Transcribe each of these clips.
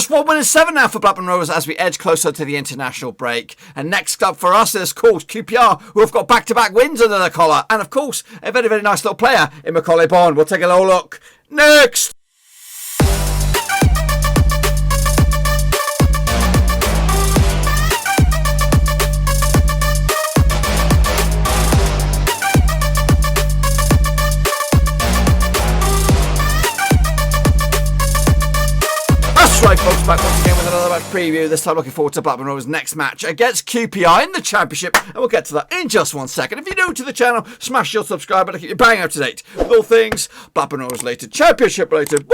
Squad winning 7 now for Blackburn Rovers as we edge closer to the international break. And next up for us is, of course, QPR, who have got back-to-back wins under their collar. And, of course, a very, very nice little player in Macaulay Bond. We'll take a little look next. Right, folks, back once again with another match preview. This time looking forward to Blackburn Rovers' next match against QPR in the Championship, and we'll get to that in just 1 second. If you're new to the channel, smash your subscribe button to keep you bang up to date with all things Blackburn Rovers related, Championship related.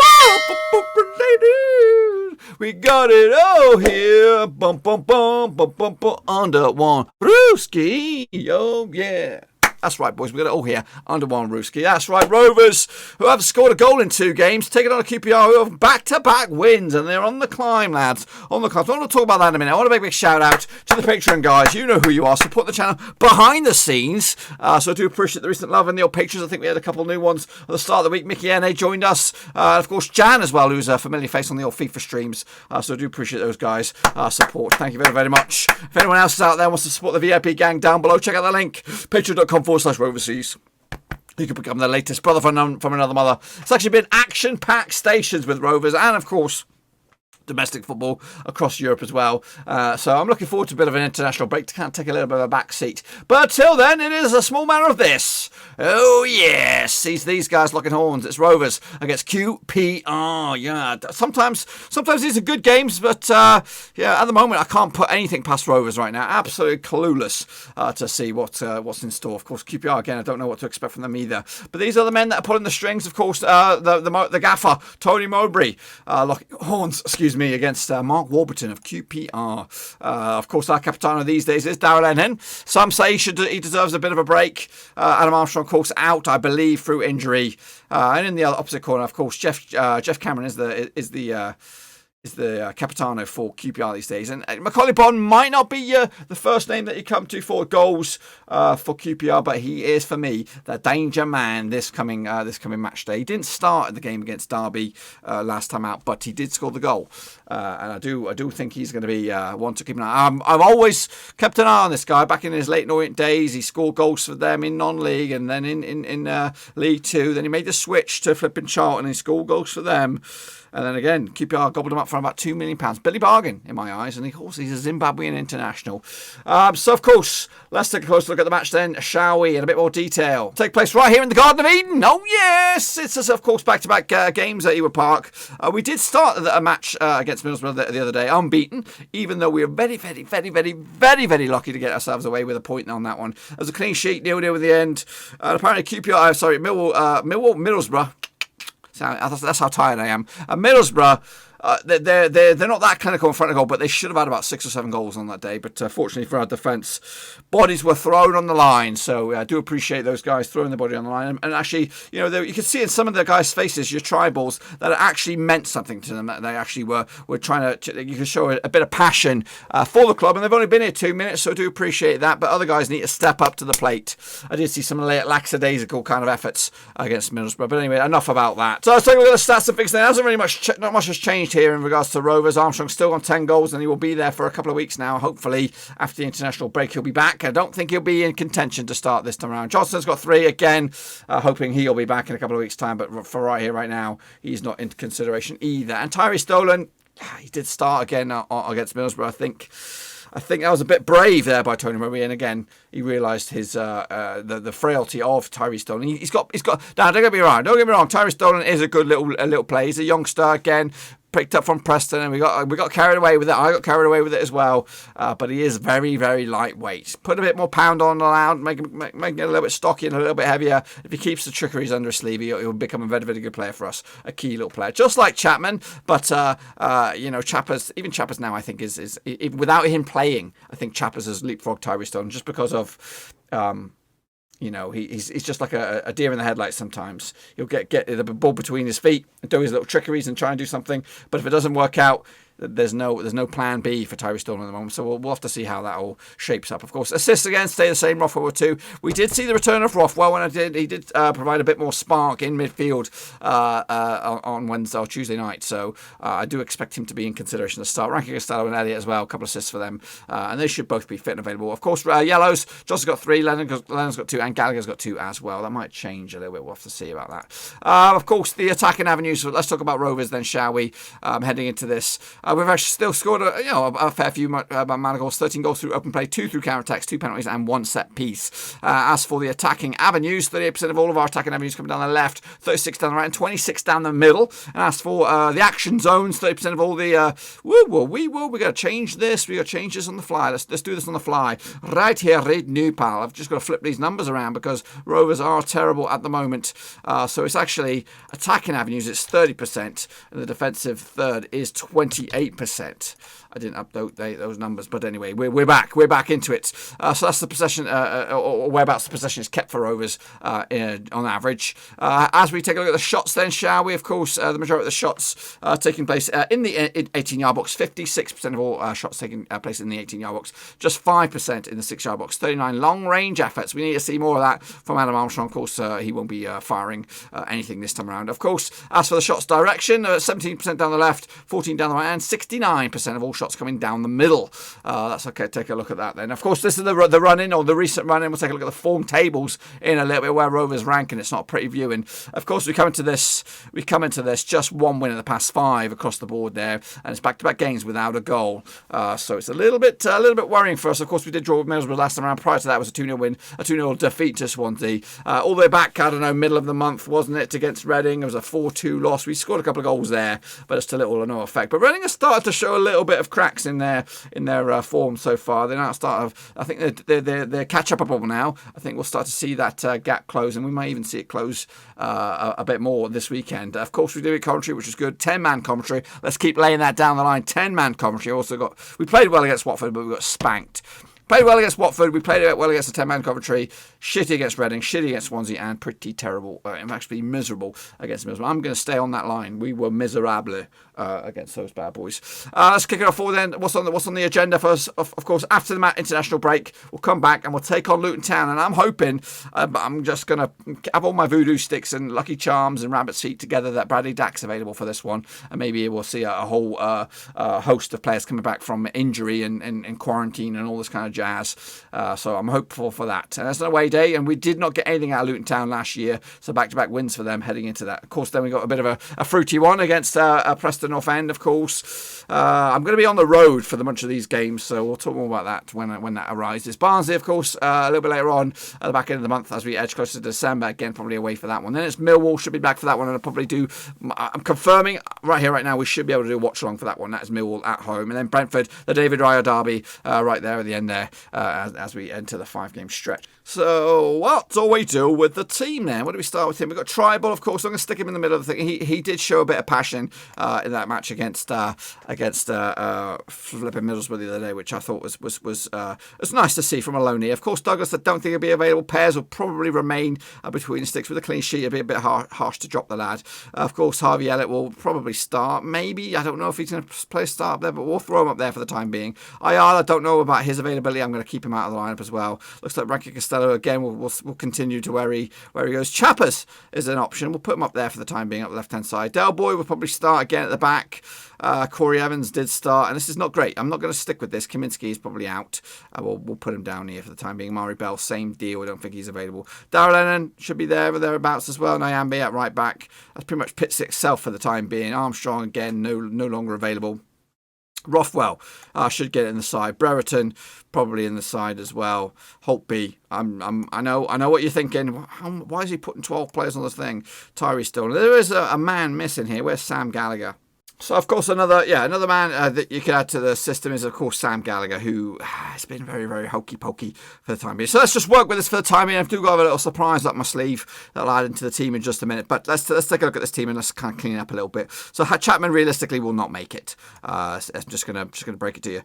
We got it all here. Bum bum bum bum bum bum under one Ruski. Oh yeah. That's right, boys. We got it all here under one Ruski. That's right, Rovers, who have scored a goal in 2 games, taking on a QPR who have back-to-back wins, and they're on the climb, lads. On the climb. So I want to talk about that in a minute. I want to make a big shout-out to the Patreon guys. You know who you are. Support the channel behind the scenes. So I do appreciate the recent love and the old patrons. I think we had a couple of new ones at the start of the week. Mickey N.A. joined us. And, of course, Jan as well, who's a familiar face on the old FIFA streams. So I do appreciate those guys' support. Thank you very, very much. If anyone else is out there wants to support the VIP gang down below, check out the link. Patreon.com/Roverseas. You can become the latest brother from another mother. It's actually been action-packed stations with Rovers and, of course, domestic football across Europe as well. So I'm looking forward to a bit of an international break to kind of take a little bit of a back seat. But until then, it is a small matter of this. Oh, yes. These guys locking horns. It's Rovers against QPR. Yeah, sometimes these are good games, but yeah, at the moment, I can't put anything past Rovers right now. Absolutely clueless to see what's in store. Of course, QPR, again, I don't know what to expect from them either. But these are the men that are pulling the strings. Of course, the gaffer, Tony Mowbray, locking horns, excuse me, against Mark Warburton of QPR. Of course, our capitano these days is Darrell Enhen. Some say he deserves a bit of a break. Adam Armstrong, of course, out, I believe, through injury. And in the other opposite corner, of course, Jeff Cameron is the capitano for QPR these days. And Macaulay Bond might not be the first name that you come to for goals for QPR, but he is, for me, the danger man this coming match day. He didn't start at the game against Derby last time out, but he did score the goal. And I do think he's going to be one to keep an eye on. I've always kept an eye on this guy. Back in his late Orient days, he scored goals for them in non-league and then in League Two. Then he made the switch to flipping Charlton and he scored goals for them. And then again, QPR gobbled him up for about £2 million. Billy Bargain, in my eyes. And of course, he's a Zimbabwean international. So, of course, let's take a closer look at the match then, shall we? In a bit more detail. Take place right here in the Garden of Eden. Oh, yes! It's, of course, back-to-back games at Ewood Park. We did start a match against Middlesbrough the other day, unbeaten, even though we were very, very, very, very, very, very lucky to get ourselves away with a point on that one. It was a clean sheet, 0-0 at the end. And apparently Middlesbrough. That's how tired I am. Middlesbrough, they're not that clinical in front of goal, but they should have had about 6 or 7 goals on that day. But fortunately for our defence, bodies were thrown on the line. So I do appreciate those guys throwing the body on the line. And actually, you know, you can see in some of the guys' faces, your try balls, that it actually meant something to them. That they actually were trying to, you can show a bit of passion for the club. And they've only been here 2 minutes, so I do appreciate that. But other guys need to step up to the plate. I did see some lackadaisical kind of efforts against Middlesbrough. But anyway, enough about that. So let's take a look at the stats and things. There hasn't really not much has changed here in regards to Rovers. Armstrong's still on 10 goals and he will be there for a couple of weeks now. Hopefully after the international break he'll be back. I don't think he'll be in contention to start this time around. Johnson's got 3 again, hoping he'll be back in a couple of weeks time, but for right here right now he's not in consideration either. And Tyree Stolen, he did start again against Middlesbrough. I think that was a bit brave there by Tony Murray, and again he realised his the frailty of Tyree Stolen. He's got. Now don't get me wrong. Tyree Stolen is a good little play. He's a youngster again, picked up from Preston, and we got carried away with it. I got carried away with it as well. But he is very, very lightweight. Put a bit more pound on allowed, make it a little bit stocky and a little bit heavier. If he keeps the trickeries under his sleeve, he'll become a very, very good player for us. A key little player, just like Chapman. But you know, Chappers now, I think is even without him playing, I think Chappers has leapfrogged Tyree Stolen just because of. You know, he's just like a deer in the headlights sometimes. He'll get the ball between his feet and do his little trickeries and try and do something. But if it doesn't work out, there's no plan B for Tyree Stalling at the moment. So we'll have to see how that all shapes up. Of course, assists again stay the same. Rothwell with 2. We did see the return of Rothwell when he did provide a bit more spark in midfield on Wednesday or Tuesday night. So I do expect him to be in consideration to start. Rankin Costello and Elliott as well. A couple of assists for them, and they should both be fit and available. Of course, yellows. Johnson's got 3. Lennon's got 2, and Gallagher's got 2 as well. That might change a little bit. We'll have to see about that. Of course, the attacking avenues. So let's talk about Rovers then, shall we? Heading into this, we've actually still scored a fair few amount of goals. 13 goals through open play, 2 through counter attacks, 2 penalties, and 1 set piece. As for the attacking avenues, 38% of all of our attacking avenues coming down the left, 36 down the right, and 26 down the middle. And as for the action zones, 30% of all the we got to change this. We got to change this on the fly. Let's do this on the fly right here, right now, pal. I've just got to flip these numbers around because Rovers are terrible at the moment. So it's actually attacking avenues. It's 30%, and the defensive third is 28%. I didn't update those numbers, but anyway, we're back. We're back into it. So that's the possession, or whereabouts the possession is kept for Rovers on average. As we take a look at the shots, then shall we? Of course, the majority of the shots taking place in the 18-yard box. 56% of all shots taking place in the 18-yard box. Just 5% in the 6-yard box. 39 long-range efforts. We need to see more of that from Adam Armstrong. Of course, he won't be firing anything this time around. Of course, as for the shots direction, 17% down the left, 14 down the right, and 69% of all shots coming down the middle. That's okay. Take a look at that then. Of course, this is the run-in, or the recent run-in. We'll take a look at the form tables in a little bit where Rovers rank, and it's not a pretty viewing. Of course, we come into this just 1 win in the past 5 across the board there, and it's back-to-back games without a goal. So it's a little bit worrying for us. Of course, we did draw with Middlesbrough last time around. Prior to that, it was a 2-0 win, a 2-0 defeat to Swansea. All the way back, I don't know, middle of the month, wasn't it, against Reading? It was a 4-2 loss. We scored a couple of goals there, but it's to little or no effect. But Reading has started to show a little bit of cracks in their form so far. They're now I think they're catch-upable now. I think we'll start to see that gap close, and we might even see it close a bit more this weekend. Of course, we do it commentary, which is good. 10-man commentary. Let's keep laying that down the line. 10-man commentary. We played well against Watford, but we got spanked. Played well against Watford. We played well against the 10-man Coventry. Shitty against Reading. Shitty against Swansea. And pretty terrible. Actually miserable against Middlesbrough. I'm going to stay on that line. We were miserable against those bad boys. Let's kick it off forward then. What's on the agenda for us? Of course, after the international break, we'll come back and we'll take on Luton Town. And I'm hoping, I'm just going to have all my voodoo sticks and lucky charms and rabbit's feet together that Bradley Dack's available for this one. And maybe we'll see a whole host of players coming back from injury and quarantine and all this kind of jazz. So I'm hopeful for that. And that's an away day, and we did not get anything out of Luton Town last year, so back-to-back wins for them heading into that. Of course, then we got a bit of a fruity one against Preston North End, of course. I'm going to be on the road for the bunch of these games, so we'll talk more about that when that arises. Barnsley, of course, a little bit later on at the back end of the month as we edge closer to December. Again, probably away for that one. Then it's Millwall, should be back for that one, and I'll probably do, I'm confirming right here, right now, we should be able to do a watch-along for that one. That is Millwall at home. And then Brentford, the David Raya derby, right there at the end there, as we enter the 5-game stretch. So, what do we do with the team then? What do we start with him? We've got Tribal, of course. I'm going to stick him in the middle of the thing. He did show a bit of passion in that match against flipping Middlesbrough the other day, which I thought was nice to see from a loanee. Of course, Douglas, I don't think he'll be available. Pears will probably remain between the sticks with a clean sheet. It'll be a bit harsh to drop the lad. Of course, Harvey Elliott will probably start. Maybe, I don't know if he's going to play a start up there, but we'll throw him up there for the time being. Ayala, don't know about his availability. I'm going to keep him out of the lineup as well. Looks like Rankin Costello again will continue to where he goes. Chappers is an option. We'll put him up there for the time being, up the left-hand side. Del Boy will probably start again at the back. Corey Evans did start, and this is not great. I'm not going to stick with this. Kaminsky is probably out. We'll put him down here for the time being. Mari Bell, same deal. I don't think he's available. Darrell Lennon should be there or thereabouts as well. Nyambe at right back. That's pretty much Pitts itself for the time being. Armstrong again, no longer available. Rothwell should get it in the side. Brereton probably in the side as well. Holtby, I know what you're thinking. Why is he putting 12 players on this thing? Tyree Stone. There is a man missing here. Where's Sam Gallagher? So, of course, another man that you could add to the system is, of course, Sam Gallagher, who has been very, very hokey-pokey for the time being. So let's just work with this for the time being. I do have a little surprise up my sleeve that I'll add into the team in just a minute. But let's take a look at this team and let's kind of clean it up a little bit. So Chapman realistically will not make it. I'm just gonna break it to you.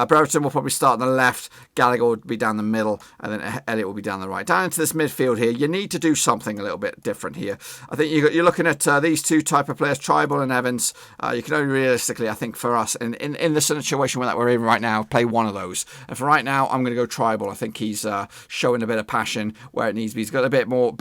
Brereton will probably start on the left. Gallagher will be down the middle, and then Elliott will be down the right. Down into this midfield here, you need to do something a little bit different here. I think you're looking at these two type of players, Tribal and Evans. You you can only realistically, I think, for us, in the situation that we're in right now, play one of those. And for right now, I'm going to go Tribal. I think he's showing a bit of passion where it needs to be. He's got a bit more.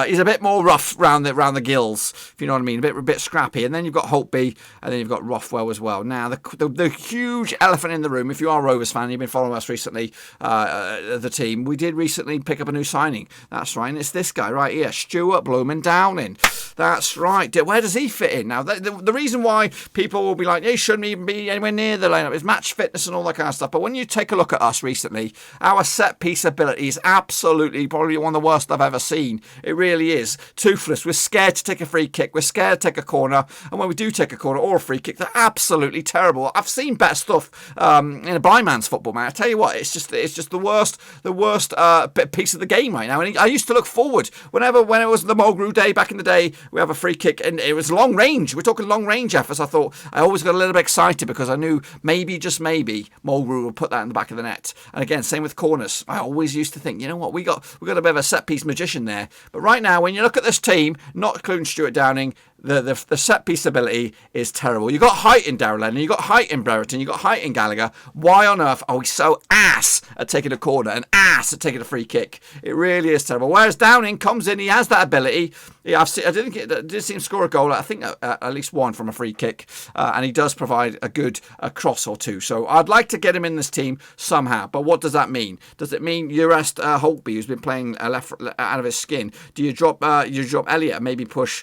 He's a bit more rough round the gills, if you know what I mean. A bit scrappy. And then you've got Holtby, and then you've got Rothwell as well. Now, the huge elephant in the room, if you are a Rovers fan, you've been following us recently, the team, we did recently pick up a new signing. That's right, and it's this guy right here, Stuart Bloomin-Downing. That's right. Where does he fit in? Now, the reason why people will be like, he shouldn't even be anywhere near the lineup is match fitness and all that kind of stuff. But when you take a look at us recently, our set-piece ability is absolutely probably one of the worst I've ever seen. It really is. Toothless. We're scared to take a free kick. We're scared to take a corner. And when we do take a corner or a free kick, they're absolutely terrible. I've seen better stuff in a blind man's football, man. I tell you what, it's just the worst piece of the game right now. And I used to look forward when it was the Mulgrew day back in the day. We have a free kick and it was long range. We're talking long range efforts. I thought I always got a little bit excited because I knew maybe, just maybe, Mulgrew would put that in the back of the net. And again, same with corners. I always used to think, you know what, we got a bit of a set piece magician there. But right now, when you look at this team, not including Stuart Downing, the set piece ability is terrible. You got height in Darrell Lennon, you got height in Brereton, you got height in Gallagher. Why on earth are we so ass at taking a corner and ass at taking a free kick? It really is terrible. Whereas Downing comes in, he has that ability. Yeah, I did see him score a goal. I think at least one from a free kick, and he does provide a good cross or two. So I'd like to get him in this team somehow. But what does that mean? Does it mean you rest Holtby, who's been playing left out of his skin? Do you drop Elliott? Maybe push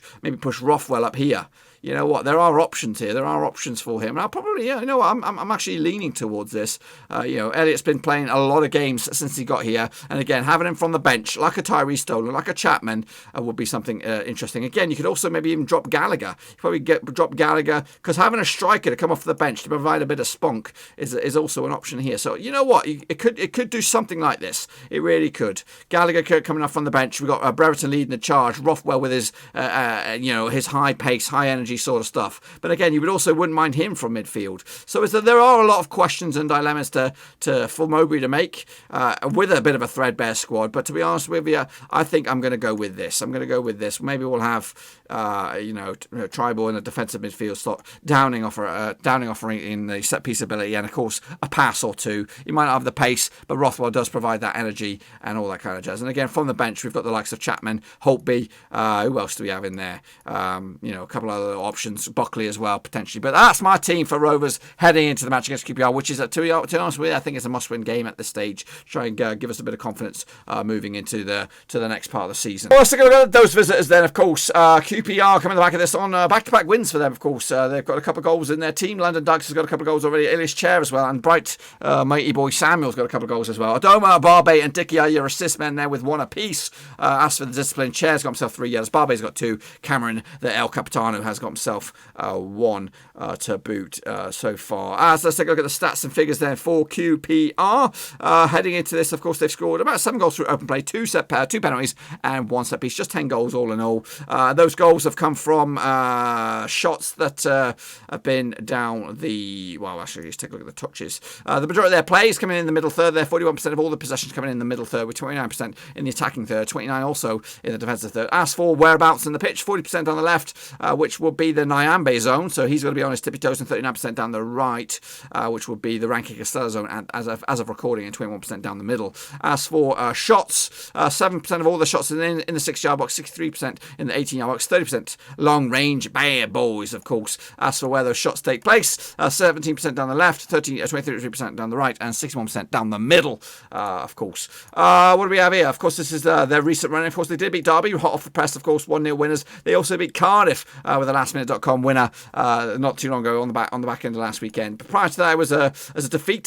Rothwell up here. You know what? There are options here. There are options for him. And I'll probably, you know what? I'm actually leaning towards this. Elliott's been playing a lot of games since he got here. And again, having him from the bench, like a Tyree Stolen, like a Chapman, would be something interesting. Again, you could also maybe even drop Gallagher. You probably drop Gallagher, because having a striker to come off the bench to provide a bit of spunk is also an option here. So, you know what? It could do something like this. It really could. Gallagher coming off from the bench. We've got Brereton leading the charge. Rothwell with his, his high pace, high energy sort of stuff. But again, you wouldn't mind him from midfield. So there are a lot of questions and dilemmas for Mowbray to make with a bit of a threadbare squad. But to be honest with you, I think I'm going to go with this. Maybe we'll have Tribal in a defensive midfield slot, Downing offering in the set piece ability, and of course a pass or two. He might not have the pace, but Rothwell does provide that energy and all that kind of jazz. And again, from the bench, we've got the likes of Chapman, Holtby. Who else do we have in there? A couple of other options, Buckley as well potentially. But that's my team for Rovers heading into the match against QPR, which is to be honest with you, I think it's a must-win game at this stage. Try and give us a bit of confidence moving into the next part of the season. Well, let's take a look at those visitors then. Of course, QPR coming back of this on back-to-back wins for them. Of course, they've got a couple of goals in their team. London Dykes has got a couple of goals already. Elias Chair as well, and bright mighty boy Samuel's got a couple of goals as well. Adoma, Barbe, and Dickey are your assist men there with one apiece. As for the discipline, Chair's got himself 3 yellows. Barbe's got 2. Cameron, the El Capitano, has got himself 1 to boot so far. Let's take a look at the stats and figures there for QPR. Heading into this, of course, they've scored about 7 goals through open play, 2 penalties, and 1 set piece. Just 10 goals all in all. Those goals have come from shots that have been down the... Well, actually, let's take a look at the touches. The majority of their play is coming in the middle third. There, 41% of all the possessions coming in the middle third, with 29% in the attacking third, 29% also in the defensive third. As for whereabouts in the pitch, 40% on the left, which will be the Nyambe zone, so he's going to be on his tippy toes, and 39% down the right, which would be the Rankin Costello zone, and as of recording, and 21% down the middle. As for shots, 7% of all the shots in the 6-yard box, 63% in the 18-yard box, 30% long range, bad boys, of course. As for where those shots take place, 17% down the left, 23% down the right, and 61% down the middle, of course. What do we have here? Of course, this is their recent run. Of course, they did beat Derby, hot off the press, of course, 1-0 winners. They also beat Cardiff with a lastminute.com winner not too long ago on the back end of last weekend. But prior to that, it was a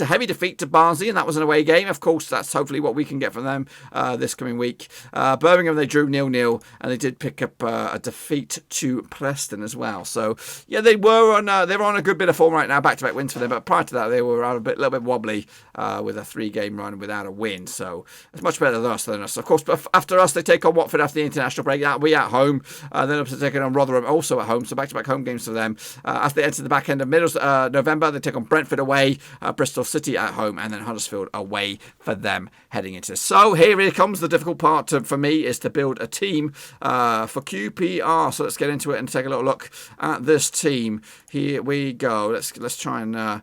heavy defeat to Barnsley, and that was an away game. Of course, that's hopefully what we can get from them this coming week. Birmingham, they drew 0-0, and they did pick up a defeat to Preston as well. So yeah, they were on a good bit of form right now, back-to-back wins for them. But prior to that, they were a little bit wobbly with a 3-game run without a win. So it's much better than us. Of course, after us, they take on Watford after the international break. That'll be at home. Then up to taking on Rotherham also at home. home, so back-to-back home games for them. As they enter the back end of November, they take on Brentford away, Bristol City at home, and then Huddersfield away for them heading into this. So here comes the difficult part for me, is to build a team for QPR. So let's get into it and take a little look at this team. Here we go. Let's try and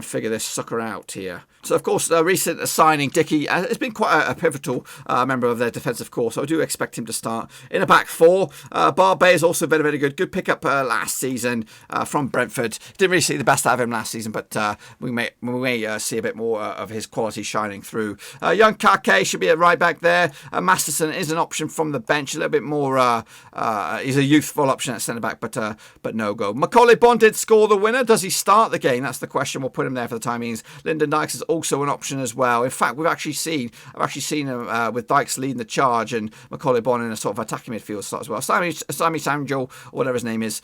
figure this sucker out here. So, of course, recent signing, Dickey, has been quite a pivotal member of their defensive core, so I do expect him to start in a back four. Barbet is also very, very good. Good pickup last season from Brentford. Didn't really see the best out of him last season, but we may see a bit more of his quality shining through. Young Kake should be at right back there. Masterson is an option from the bench, a little bit more. He's a youthful option at centre back, but no go. Macaulay Bonne did score the winner. Does he start the game? That's the question. We'll put him there for the time being. Lyndon Dykes is also an option as well. In fact, I've actually seen him with Dykes leading the charge and Macaulay Bonne in a sort of attacking midfield slot as well. Sami Sanjol, or whatever his name is,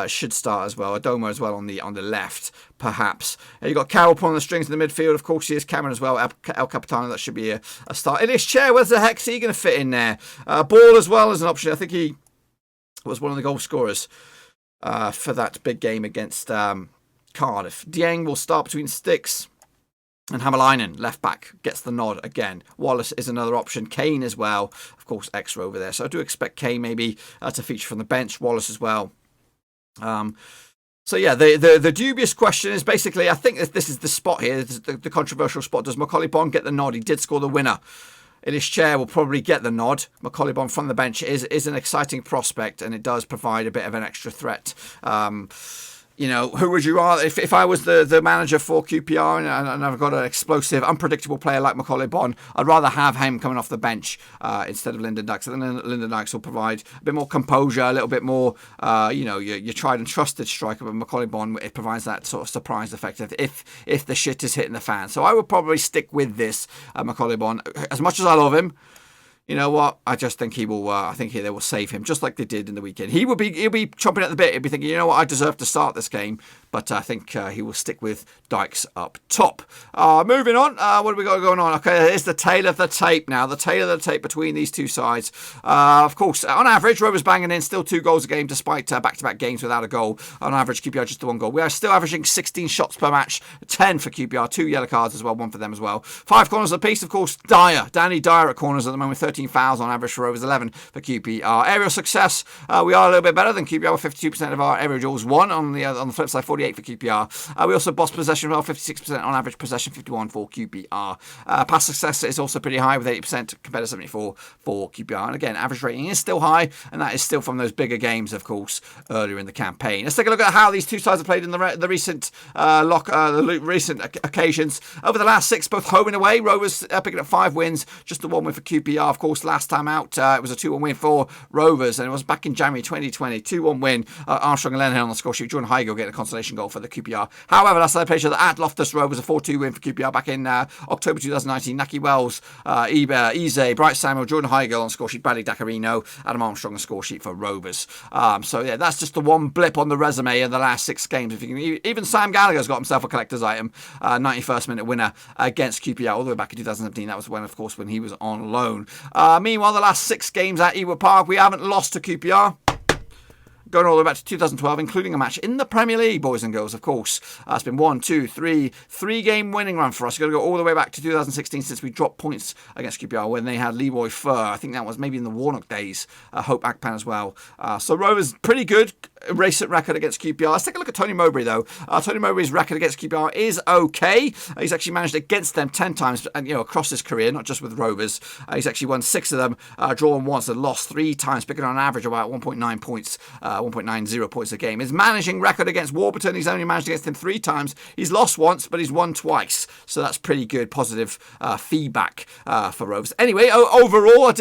should start as well. Adoma as well on the left, perhaps. You've got Carroll pulling the strings in the midfield. Of course, he is Cameron as well. El Capitano, that should be a start. In his chair, where's the heck's he going to fit in there? Ball as well as an option. I think he was one of the goal scorers for that big game against Cardiff. Dieng will start between Sticks and Hammerleinen, left back, gets the nod again. Wallace is another option. Kane as well. Of course, ex-Rover there. So I do expect Kane maybe to feature from the bench. Wallace as well. So yeah, the dubious question is basically, I think this is the spot here, the controversial spot. Does Macaulay Bonne get the nod? He did score the winner. In his chair will probably get the nod. Macaulay Bonne from the bench is an exciting prospect, and it does provide a bit of an extra threat. Who would you rather? If I was the manager for QPR and I've got an explosive, unpredictable player like Macaulay Bonne, I'd rather have him coming off the bench instead of Lyndon Dykes. And then Lyndon Dykes will provide a bit more composure, a little bit more, your tried and trusted striker. But Macaulay Bonne, it provides that sort of surprise effect if the shit is hitting the fan. So I would probably stick with this Macaulay Bonne. As much as I love him, you know what? I just think he will. I think they will save him, just like they did in the weekend. He'll be chomping at the bit. He'll be thinking, you know what? I deserve to start this game, but I think he will stick with Dykes up top. Moving on. What have we got going on? Okay, here's the tail of the tape now. The tail of the tape between these two sides. Of course, on average, Rovers banging in still 2 goals a game, despite back-to-back games without a goal. On average, QPR just the 1 goal. We are still averaging 16 shots per match, 10 for QPR, 2 yellow cards as well, 1 for them as well. 5 corners apiece, of course. Danny Dyer at corners at the moment, 13 fouls on average for Rovers, 11 for QPR. Aerial success, we are a little bit better than QPR with 52% of our aerial duels won. On the flip side, 48 for QPR. We also boss possession well, 56% on average possession, 51 for QPR. Pass success is also pretty high with 80% compared to 74 for QPR. And again, average rating is still high, and that is still from those bigger games, of course, earlier in the campaign. Let's take a look at how these two sides have played in the recent recent occasions. Over the last 6, both home and away, Rovers picking up 5 wins, just the 1 win for QPR. Of course, last time out, it was a 2-1 win for Rovers, and it was back in January 2020. 2-1 win. Armstrong and Lennon on the score sheet. Jordan Heigl getting a consolation goal for the QPR. However, last time they played at Loftus Rovers, a 4-2 win for QPR back in October 2019. Naki Wells, Eze, Bright Samuel, Jordan Heigl on score sheet. Bradley Dacarino, Adam Armstrong on score sheet for Rovers. So yeah, that's just the one blip on the resume in the last 6 games. If you can, even Sam Gallagher's got himself a collector's item. 91st minute winner against QPR all the way back in 2017. That was when, of course, when he was on loan. Meanwhile, the last 6 games at Ewood Park, we haven't lost to QPR. Going all the way back to 2012, including a match in the Premier League, boys and girls, of course. It's been 3-game winning run for us. We've got to go all the way back to 2016 since we dropped points against QPR when they had Leroy Fur. I think that was maybe in the Warnock days. Hope Akpan as well. So Rovers, pretty good recent record against QPR. Let's take a look at Tony Mowbray, though. Tony Mowbray's record against QPR is okay. He's actually managed against them 10 times, and across his career, not just with Rovers. He's actually won 6 of them, drawn once, and lost 3 times, picking on average about 1.9 points. 1.90 points a game. His managing record against Warburton, he's only managed against him 3 times. He's lost once, but he's won twice. So that's pretty good, positive feedback for Rovers. Anyway, overall, we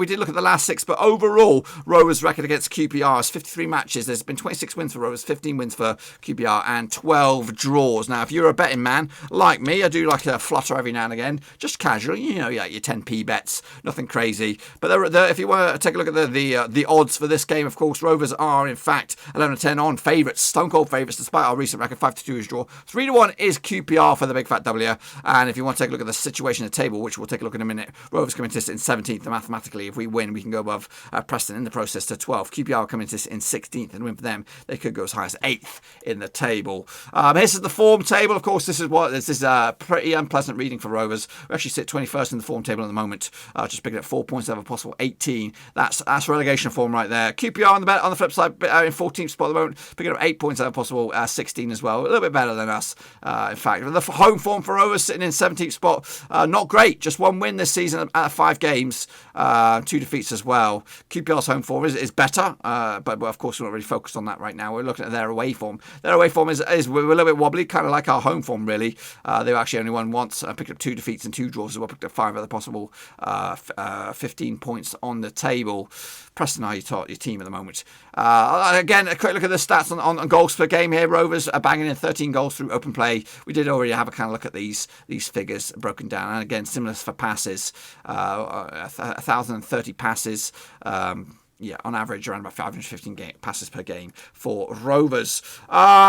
did look at the last 6, but overall, Rovers' record against QPR is 53 matches. There's been 26 wins for Rovers, 15 wins for QPR, and 12 draws. Now, if you're a betting man like me, I do like a flutter every now and again, just casual. Your 10p bets, nothing crazy. But if you want to take a look at the odds for this game, of course, Rovers are in fact 11-10 on favourites, stone cold favourites, despite our recent record. 5-2 is draw. 3-1 is QPR for the big fat W. And if you want to take a look at the situation at the table, which we'll take a look in a minute, Rovers coming to this in 17th. And mathematically, if we win, we can go above Preston in the process to 12th. QPR coming to this in 16th. 16th, and win for them, they could go as high as 8th in the table. This is the form table. Of course, this is pretty unpleasant reading for Rovers. We actually sit 21st in the form table at the moment, just picking up 4 points out of a possible 18. That's relegation form right there. QPR on the flip side, in 14th spot at the moment, picking up 8 points out of a possible 16 as well. A little bit better than us, in fact. The home form for Rovers sitting in 17th spot, not great. Just 1 win this season out of 5 games, 2 defeats as well. QPR's home form is better, but of course we're not really focused on that right now. We're looking at their away form. Their away form is a little bit wobbly, kind of like our home form really. They actually only won once, picked up 2 defeats and 2 draws as well, picked up 5 of the possible 15 points on the table. Preston are your team at the moment. Again, a quick look at the stats on goals per game here. Rovers are banging in 13 goals through open play. We did already have a kind of look at these figures broken down. And again, similar for passes, 1,030 passes. On average, around about 515 passes per game for Rovers.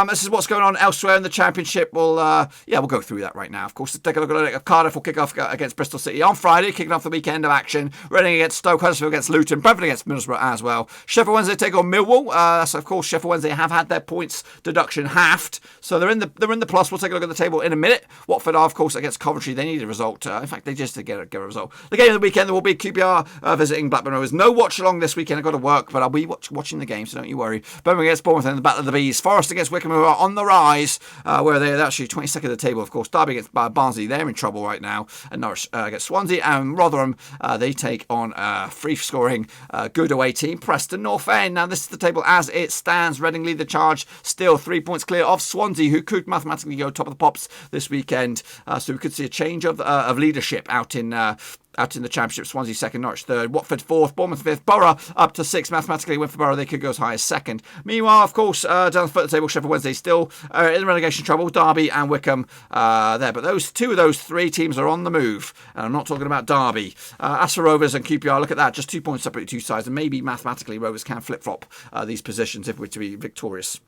This is what's going on elsewhere in the Championship. We'll go through that right now. Of course, take a look at Cardiff will kick off against Bristol City on Friday, kicking off the weekend of action. Reading against Stoke, Huddersfield against Luton, Brentford against Middlesbrough as well. Sheffield Wednesday take on Millwall. That's of course Sheffield Wednesday have had their points deduction halved, so they're in the plus. We'll take a look at the table in a minute. Watford are of course against Coventry. They need a result. In fact, they just get a result. The game of the weekend there will be QPR visiting Blackburn Rovers. No watch along this weekend. I've got to work, but I'll be watching the game, so don't you worry. Birmingham against Bournemouth in the Battle of the Bees. Forest against Wickham, who are on the rise, where they're actually 22nd of the table, of course. Derby against Barnsley, they're in trouble right now. And Norwich against Swansea. And Rotherham, they take on free-scoring good away team, Preston North End. Now, this is the table as it stands. Reading lead the charge, still 3 points clear of Swansea, who could mathematically go top of the pops this weekend. So we could see a change of leadership out in the Championship. Swansea second, Norwich third, Watford fourth, Bournemouth fifth, Borough up to 6th. Mathematically, win for Borough, they could go as high as second. Meanwhile, of course, down the foot of the table, Sheffield Wednesday still in relegation trouble. Derby and Wickham there, but two of those 3 teams are on the move, and I'm not talking about Derby. As for Rovers and QPR, look at that, just 2 points separate 2 sides, and maybe mathematically Rovers can flip-flop these positions if we're to be victorious.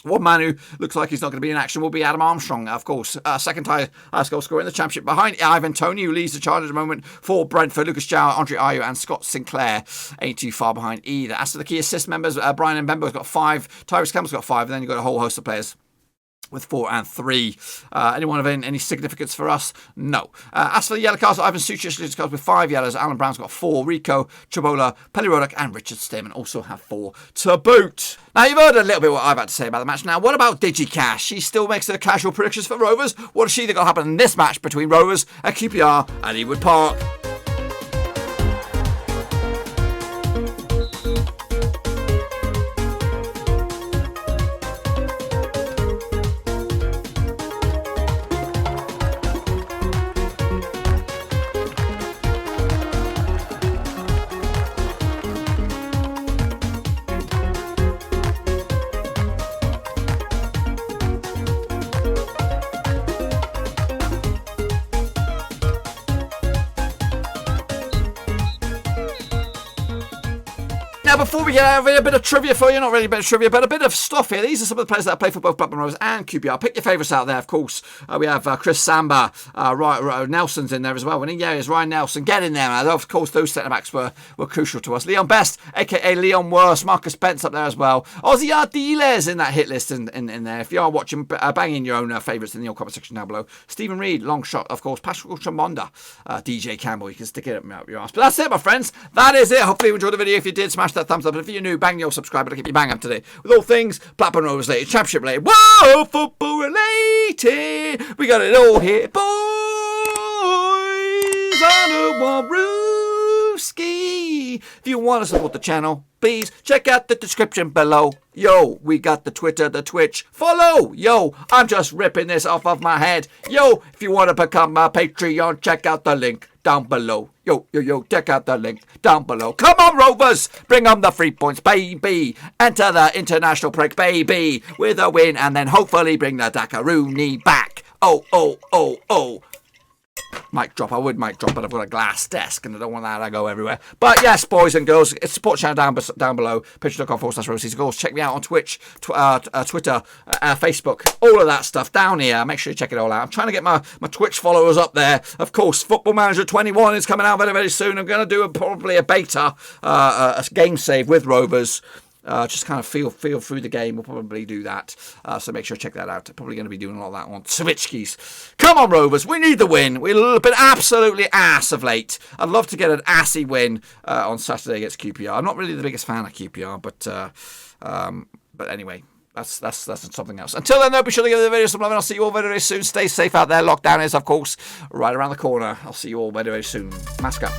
One man who looks like he's not going to be in action will be Adam Armstrong, of course. Second highest goal scorer in the Championship behind Ivan Toney, who leads the charge at the moment for Brentford. Lucas Jower, Andre Ayew and Scott Sinclair ain't too far behind either. As for the key assist members, Brian Mbembo's got 5, Tyrese Campbell's got 5, and then you've got a whole host of players with 4 and 3. Anyone of any significance for us? No. As for the yellow cards, Ivan Sucic leads cards with 5 yellows. Alan Brown's got 4. Rico, Chabola, Pelly Roddick and Richard Stearman also have 4 to boot. Now, you've heard a little bit what I've had to say about the match. Now, what about DigiCash? She still makes her casual predictions for Rovers. What does she think will happen in this match between Rovers and QPR at Ewood Park? Now, before we get out of here, a bit of trivia for you. Not really a bit of trivia, but a bit of stuff here. These are some of the players that play for both Blackburn Rovers and QPR. Pick your favourites out there, of course. We have Chris Samba. Nelson's in there as well. It's Ryan Nelson. Get in there. And of course, those centre-backs were crucial to us. Leon Best, a.k.a. Leon Worst. Marcus Spence up there as well. Ozzy Ardiles in that hit list in there. If you are watching, bang in your own favourites in the comment section down below. Stephen Reed, long shot, of course. Pascal Chamonda. DJ Campbell. You can stick it up your arse. But that's it, my friends. That is it. Hopefully you enjoyed the video. If you did, smash that thumbs up. And if you're new, bang your subscribe button to keep you bang up to date with all things Blackburn Rovers related, Championship related, whoa, football related. We got it all here, boys, on a one rooski. If you want to support the channel, please check out the description below. Yo, we got the Twitter, the Twitch. Follow. Yo, I'm just ripping this off of my head. Yo, if you want to become a Patreon, check out the link down below. Yo, check out the link down below. Come on, Rovers. Bring on the 3 points, baby. Enter the international break, baby, with a win, and then hopefully bring the Dakaroony back. Oh. Mic drop. I would mic drop, but I've got a glass desk and I don't want that to go everywhere. But yes, boys and girls, it's support channel down below. Patreon.com/RoseSeasonGoals. Check me out on Twitch, Twitter, Facebook, all of that stuff down here. Make sure you check it all out. I'm trying to get my Twitch followers up there. Of course, Football Manager 21 is coming out very, very soon. I'm going to do probably a beta, a game save with Rovers. Just kind of feel through the game. We'll probably do that. So make sure to check that out. Probably going to be doing all that on Savitskis. Come on, Rovers. We need the win. We've been absolutely ass of late. I'd love to get an assy win on Saturday against QPR. I'm not really the biggest fan of QPR, but anyway. That's something else. Until then, though, be sure to give the video some love, and I'll see you all very, very soon. Stay safe out there. Lockdown is, of course, right around the corner. I'll see you all very, very soon. Mask up.